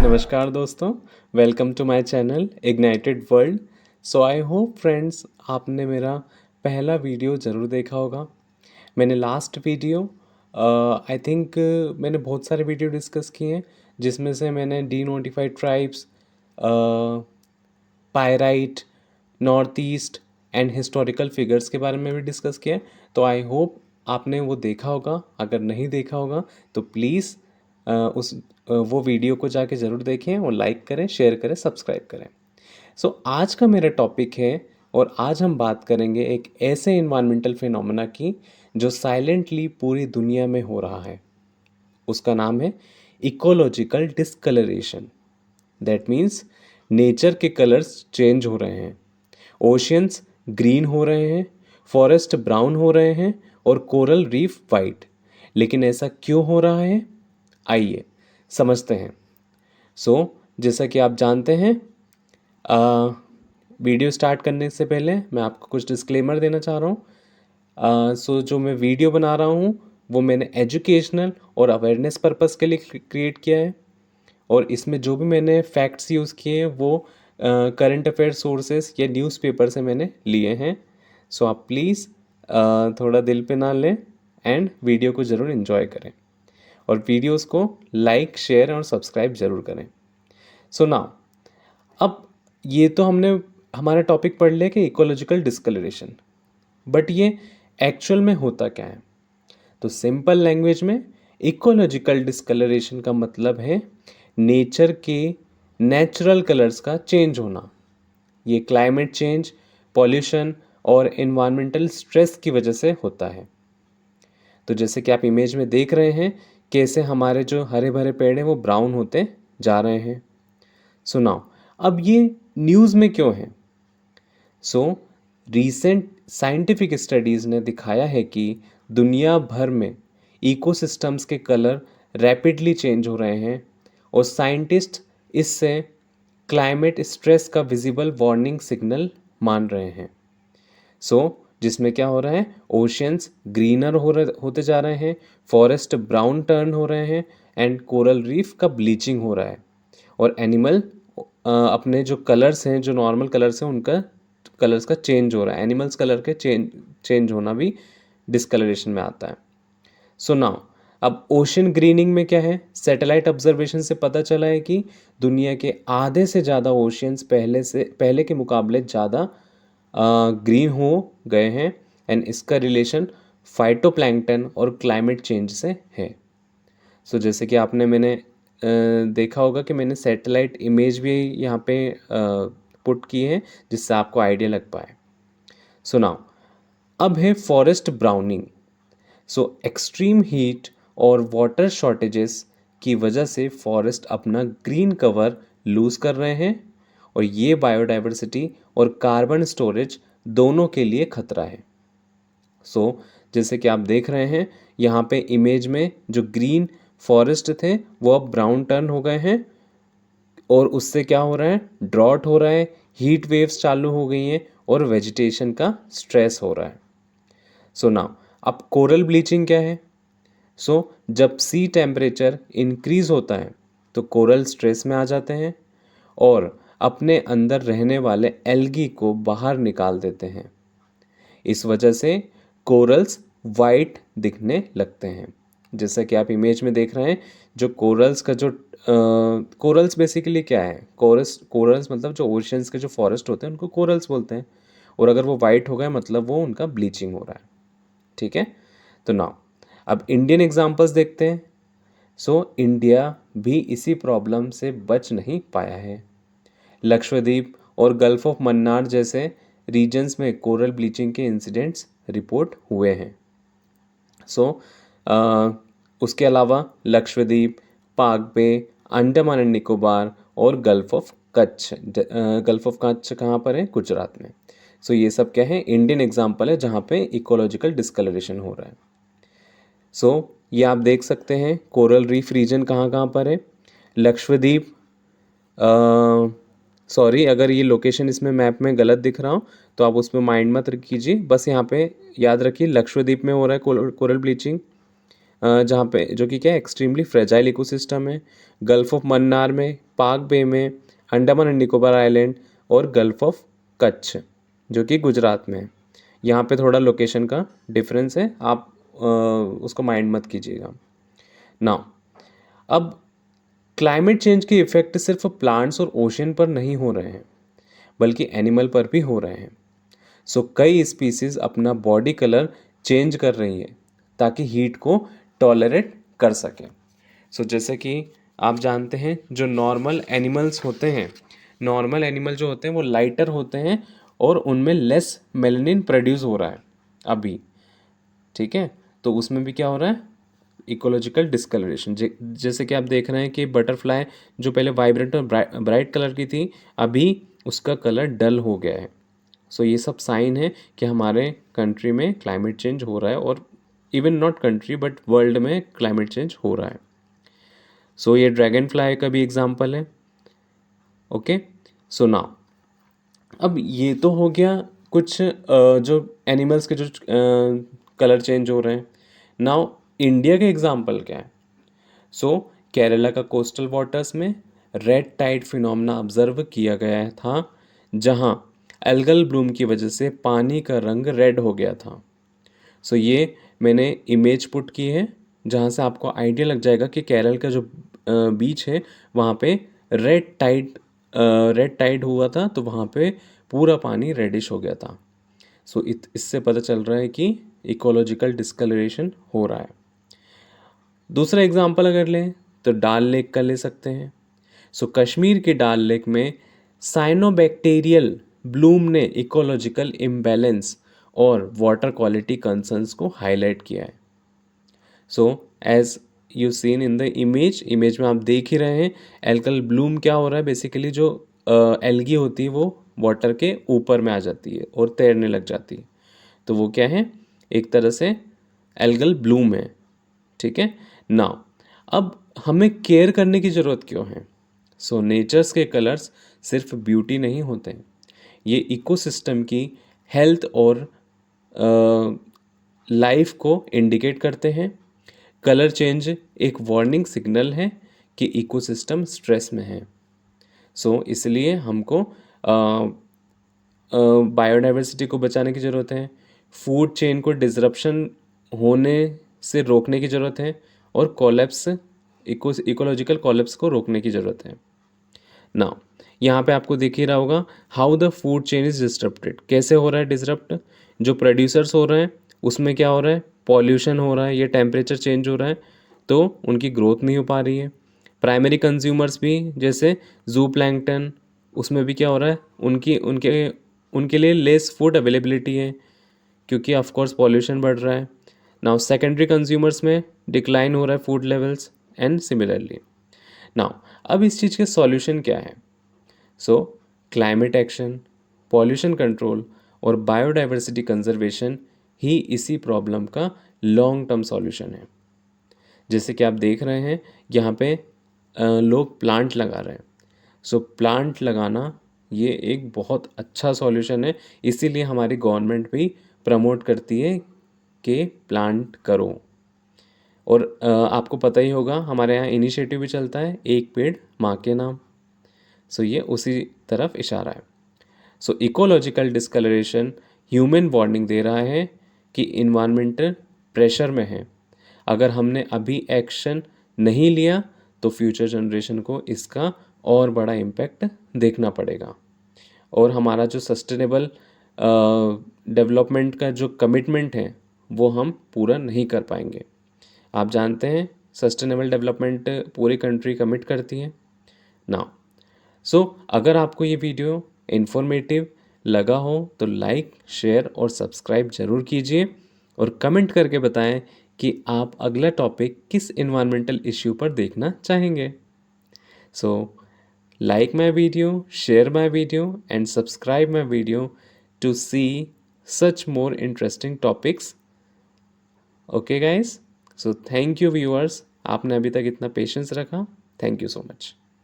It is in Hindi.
नमस्कार दोस्तों, welcome to my channel ignited world. So I hope friends आपने मेरा पहला वीडियो ज़रूर देखा होगा। मैंने लास्ट वीडियो आई थिंक मैंने बहुत सारे वीडियो डिस्कस किए हैं, जिसमें से मैंने D notified tribes, pyrite, north east and historical figures के बारे में भी डिस्कस किया है। तो आई होप आपने वो देखा होगा। अगर नहीं देखा होगा तो प्लीज़ वो वीडियो को जाके ज़रूर देखें और लाइक करें, शेयर करें, सब्सक्राइब करें। सो आज का मेरा टॉपिक है और आज हम बात करेंगे एक ऐसे इन्वायरमेंटल फिनोमेना की जो साइलेंटली पूरी दुनिया में हो रहा है। उसका नाम है ecological discoloration. That means nature के कलर्स चेंज हो रहे हैं। ओशियंस ग्रीन हो रहे हैं, फॉरेस्ट ब्राउन हो रहे हैं और कोरल रीफ वाइट। लेकिन ऐसा क्यों हो रहा है, आइए समझते हैं। जैसा कि आप जानते हैं, वीडियो स्टार्ट करने से पहले मैं आपको कुछ डिस्क्लेमर देना चाह रहा हूँ। जो मैं वीडियो बना रहा हूँ वो मैंने एजुकेशनल और अवेयरनेस पर्पस के लिए क्रिएट किया है, और इसमें जो भी मैंने फैक्ट्स यूज़ किए हैं वो करंट अफेयर सोर्सेस या न्यूज़पेपर से मैंने लिए हैं। सो आप प्लीज़ थोड़ा दिल पे ना लें एंड वीडियो को ज़रूर इन्जॉय करें और वीडियोस को लाइक, शेयर और सब्सक्राइब ज़रूर करें। सो नाउ, अब ये तो हमने हमारा टॉपिक पढ़ लिया कि इकोलॉजिकल डिस्कलरेशन, बट ये एक्चुअल में होता क्या है? तो सिंपल लैंग्वेज में इकोलॉजिकल डिस्कलरेशन का मतलब है नेचर के नेचुरल कलर्स का चेंज होना। ये क्लाइमेट चेंज, पॉल्यूशन और इन्वायरमेंटल स्ट्रेस की वजह से होता है। तो जैसे कि आप इमेज में देख रहे हैं, कैसे हमारे जो हरे भरे पेड़ हैं वो ब्राउन होते जा रहे हैं। सुनाओ, अब ये न्यूज़ में क्यों है? रीसेंट साइंटिफिक स्टडीज़ ने दिखाया है कि दुनिया भर में इकोसिस्टम्स के कलर रैपिडली चेंज हो रहे हैं और साइंटिस्ट इससे क्लाइमेट स्ट्रेस का विजिबल वार्निंग सिग्नल मान रहे हैं। जिसमें क्या हो रहा है, ओशियंस ग्रीनर होते जा रहे हैं, फॉरेस्ट ब्राउन टर्न हो रहे हैं एंड कोरल रीफ का ब्लीचिंग हो रहा है, और एनिमल अपने जो कलर्स हैं, जो नॉर्मल कलर्स हैं, उनका कलर्स का चेंज हो रहा है। एनिमल्स कलर के चेंज होना भी डिस्कलरेशन में आता है। नाउ, अब ओशन ग्रीनिंग में क्या है? सैटेलाइट ऑब्जर्वेशन से पता चला है कि दुनिया के आधे से ज़्यादा ओशियंस पहले के मुकाबले ज़्यादा ग्रीन हो गए हैं एंड इसका रिलेशन फाइटोप्लैंक्टन और क्लाइमेट चेंज से है। जैसे कि मैंने देखा होगा कि मैंने सैटेलाइट इमेज भी यहाँ पे पुट की है, जिससे आपको आइडिया लग पाए। नाउ, अब है फॉरेस्ट ब्राउनिंग। एक्सट्रीम हीट और वाटर शॉर्टेजेस की वजह से फॉरेस्ट अपना ग्रीन कवर लूज कर रहे हैं, और ये बायोडाइवर्सिटी और कार्बन स्टोरेज दोनों के लिए खतरा है। जैसे कि आप देख रहे हैं यहाँ पे इमेज में, जो ग्रीन फॉरेस्ट थे वो अब ब्राउन टर्न हो गए हैं, और उससे क्या हो रहा है, ड्रॉट हो रहा है, हीट वेव्स चालू हो गई हैं और वेजिटेशन का स्ट्रेस हो रहा है। नाउ, अब कोरल ब्लीचिंग क्या है? जब सी टेम्परेचर इंक्रीज होता है तो कोरल स्ट्रेस में आ जाते हैं और अपने अंदर रहने वाले एल्गी को बाहर निकाल देते हैं। इस वजह से कोरल्स वाइट दिखने लगते हैं। जैसा कि आप इमेज में देख रहे हैं, जो कोरल्स का जो कोरल्स बेसिकली क्या है, कोरल्स मतलब जो ओशियंस के जो फॉरेस्ट होते हैं उनको कोरल्स बोलते हैं, और अगर वो वाइट हो गए मतलब वो उनका ब्लीचिंग हो रहा है। ठीक है, तो नाउ अब इंडियन एग्जांपल्स देखते हैं। इंडिया भी इसी प्रॉब्लम से बच नहीं पाया है। लक्षद्वीप और गल्फ ऑफ मन्नार जैसे रीजन्स में कोरल ब्लीचिंग के इंसिडेंट्स रिपोर्ट हुए हैं। उसके अलावा लक्षद्वीप, पाक बे, अंडमान एंड निकोबार और gulf of Kutch. Gulf of Kutch कहाँ पर है? गुजरात में। ये सब क्या है? इंडियन एग्जाम्पल है जहाँ पे इकोलॉजिकल डिस्कलरेशन हो रहा है। ये आप देख सकते हैं कोरल रीफ रीजन कहाँ कहाँ पर है। लक्षद्वीप, सॉरी अगर ये लोकेशन इसमें मैप में गलत दिख रहा हो तो आप उसमें माइंड मत कीजिए, बस यहाँ पे याद रखिए लक्षद्वीप में हो रहा है कोरल ब्लीचिंग, जहाँ पे जो कि क्या है एक्सट्रीमली फ्रेजाइल इकोसिस्टम है। गल्फ ऑफ मन्नार में, पाक बे में, अंडमान एंड निकोबार आइलैंड और गल्फ ऑफ कच्छ जो कि गुजरात में है। यहाँ पे थोड़ा लोकेशन का डिफरेंस है, आप उसको माइंड मत कीजिएगा। नाउ अब क्लाइमेट चेंज के इफेक्ट सिर्फ प्लांट्स और ओशन पर नहीं हो रहे हैं बल्कि एनिमल पर भी हो रहे हैं। सो कई स्पीसीज अपना बॉडी कलर चेंज कर रही है ताकि हीट को टॉलरेट कर सके। सो जैसे कि आप जानते हैं जो नॉर्मल एनिमल्स होते हैं, नॉर्मल एनिमल जो होते हैं वो लाइटर होते हैं और उनमें लेस मेलानिन प्रोड्यूस हो रहा है अभी, ठीक है। तो उसमें भी क्या हो रहा है, इकोलॉजिकल डिस्कलरेशन। जैसे कि आप देख रहे हैं कि बटरफ्लाई जो पहले वाइब्रेंट और ब्राइट कलर की थी, अभी उसका कलर डल हो गया है। सो ये सब साइन है कि हमारे कंट्री में क्लाइमेट चेंज हो रहा है, और even not country but world में क्लाइमेट चेंज हो रहा है। सो ये ड्रैगन फ्लाई का भी एग्जाम्पल है। ओके, सो नाउ अब ये तो हो गया कुछ जो एनिमल्स के जो कलर चेंज हो रहे हैं। नाउ इंडिया के एग्जाम्पल क्या है। सो केरला का कोस्टल वाटर्स में रेड टाइड फिनोमेना ऑब्जर्व किया गया था, जहां एल्गल ब्लूम की वजह से पानी का रंग रेड हो गया था। सो ये मैंने इमेज पुट की है जहाँ से आपको आइडिया लग जाएगा कि केरल का जो बीच है वहाँ पे रेड टाइड रेड टाइड हुआ था, तो वहाँ पे पूरा पानी रेडिश हो गया था। सो इससे पता चल रहा है कि इकोलॉजिकल डिस्कलरेशन हो रहा है। दूसरा एग्जांपल अगर लें तो डाल लेक का ले सकते हैं। सो कश्मीर के डाल लेक में साइनोबैक्टीरियल ब्लूम ने इकोलॉजिकल इम्बैलेंस और वाटर क्वालिटी कंसर्न्स को हाईलाइट किया है। So as you seen in the image में आप देख ही रहे हैं एल्गल ब्लूम क्या हो रहा है। बेसिकली जो एल्गी होती है वो वाटर के ऊपर में आ जाती है और तैरने लग जाती है, तो वो क्या है, एक तरह से एल्गल ब्लूम है, ठीक है। नाउ अब हमें केयर करने की ज़रूरत क्यों है। सो नेचर्स के कलर्स सिर्फ ब्यूटी नहीं होते हैं, ये इकोसिस्टम की हेल्थ और लाइफ को इंडिकेट करते हैं। कलर चेंज एक वार्निंग सिग्नल है कि इकोसिस्टम स्ट्रेस में है। सो इसलिए हमको बायोडाइवर्सिटी को बचाने की ज़रूरत है, फूड चेन को डिसरप्शन होने से रोकने की ज़रूरत है, और कोलैप्स इकोलॉजिकल कोलैप्स को रोकने की ज़रूरत है। नाउ यहाँ पे आपको दिख ही रहा होगा how the food chain is disrupted, कैसे हो रहा है डिसरप्ट। जो प्रोड्यूसर्स हो रहे हैं उसमें क्या हो रहा है, पॉल्यूशन हो रहा है, ये टेम्परेचर चेंज हो रहा है, तो उनकी ग्रोथ नहीं हो पा रही है। प्राइमरी कंज्यूमर्स भी जैसे जू प्लैंकटन, उसमें भी क्या हो रहा है, उनकी उनके उनके लिए लेस फूड अवेलेबिलिटी है क्योंकि ऑफ कोर्स पॉल्यूशन बढ़ रहा है। नाउ सेकेंडरी कंज्यूमर्स में डिक्लाइन हो रहा है food levels and similarly. Now अब इस चीज़ के सॉल्यूशन क्या है। सो क्लाइमेट एक्शन, पॉल्यूशन कंट्रोल और बायोडाइवर्सिटी कंजर्वेशन ही इसी प्रॉब्लम का लॉन्ग टर्म सॉल्यूशन है। जैसे कि आप देख रहे हैं यहाँ पे लोग प्लांट लगा रहे हैं। सो प्लांट लगाना ये एक बहुत अच्छा सॉल्यूशन है, इसीलिए हमारी गवर्नमेंट भी प्रमोट करती है कि प्लांट करो। और आपको पता ही होगा हमारे यहाँ इनिशिएटिव भी चलता है, एक पेड़ माँ के नाम। सो ये उसी तरफ इशारा है। सो इकोलॉजिकल डिस्कलरेशन ह्यूमन वार्निंग दे रहा है कि इन्वायरमेंटल प्रेशर में है। अगर हमने अभी एक्शन नहीं लिया तो फ्यूचर जनरेशन को इसका और बड़ा इम्पैक्ट देखना पड़ेगा, और हमारा जो सस्टेनेबल डेवलपमेंट का जो कमिटमेंट है वो हम पूरा नहीं कर पाएंगे। आप जानते हैं सस्टेनेबल डेवलपमेंट पूरी कंट्री कमिट करती है ना। सो अगर आपको ये वीडियो इन्फॉर्मेटिव लगा हो तो लाइक, शेयर और सब्सक्राइब ज़रूर कीजिए, और कमेंट करके बताएं कि आप अगला टॉपिक किस इन्वायरमेंटल इश्यू पर देखना चाहेंगे। सो like my video, share my video and subscribe my video to see such more interesting topics. Okay guys, so thank you viewers, आपने अभी तक इतना पेशेंस रखा, थैंक यू सो मच।